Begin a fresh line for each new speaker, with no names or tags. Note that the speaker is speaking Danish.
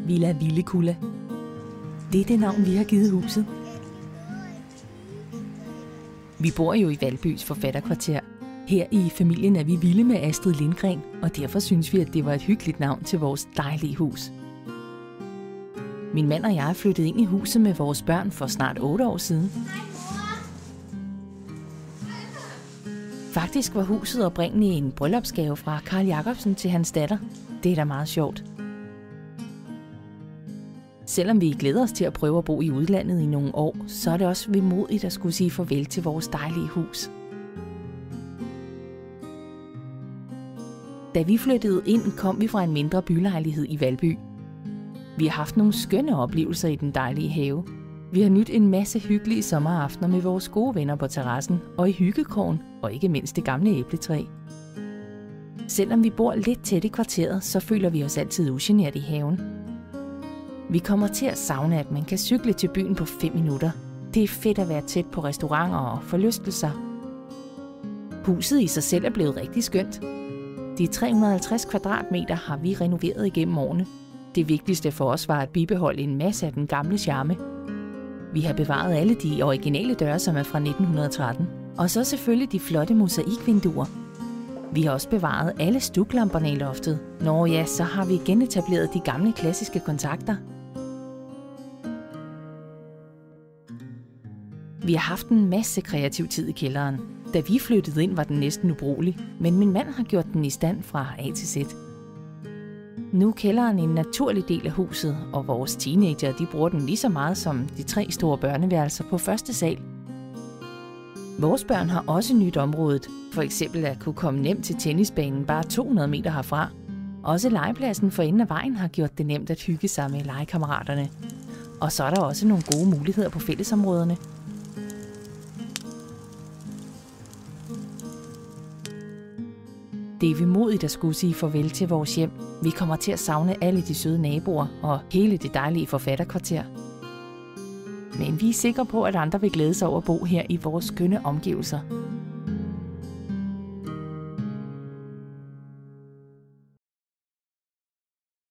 Villa Villekulla. Det er det navn, vi har givet huset. Vi bor jo i Valbys forfatterkvarter. Her i familien er vi vilde med Astrid Lindgren, og derfor synes vi, at det var et hyggeligt navn til vores dejlige hus. Min mand og jeg er flyttet ind i huset med vores børn for snart 8 år siden. Faktisk var huset oprindeligt en bryllupsgave fra Carl Jacobsen til hans datter. Det er da meget sjovt. Selvom vi glæder os til at prøve at bo i udlandet i nogle år, så er det også vemodigt at skulle sige farvel til vores dejlige hus. Da vi flyttede ind, kom vi fra en mindre bylejlighed i Valby. Vi har haft nogle skønne oplevelser i den dejlige have. Vi har nydt en masse hyggelige sommeraftener med vores gode venner på terrassen og i hyggekrogen, og ikke mindst det gamle æbletræ. Selvom vi bor lidt tæt i kvarteret, så føler vi os altid ugenert i haven. Vi kommer til at savne, at man kan cykle til byen på 5 minutter. Det er fedt at være tæt på restauranter og forlystelser. Huset i sig selv er blevet rigtig skønt. De 350 kvadratmeter har vi renoveret igennem årene. Det vigtigste for os var at bibeholde en masse af den gamle charme. Vi har bevaret alle de originale døre, som er fra 1913. Og så selvfølgelig de flotte mosaikvinduer. Vi har også bevaret alle stuklamperne i loftet. Nå ja, så har vi genetableret de gamle klassiske kontakter. Vi har haft en masse kreativ tid i kælderen. Da vi flyttede ind, var den næsten ubrugelig, men min mand har gjort den i stand fra A til Z. Nu er kælderen en naturlig del af huset, og vores teenager de bruger den lige så meget som de 3 store børneværelser på første sal. Vores børn har også nyt området, for eksempel at kunne komme nemt til tennisbanen bare 200 meter herfra. Også legepladsen for enden af vejen har gjort det nemt at hygge sig med legekammeraterne. Og så er der også nogle gode muligheder på fællesområderne. Det er vemodigt at skulle sige farvel til vores hjem. Vi kommer til at savne alle de søde naboer og hele det dejlige forfatterkvarter. Men vi er sikre på, at andre vil glæde sig over at bo her i vores skønne omgivelser.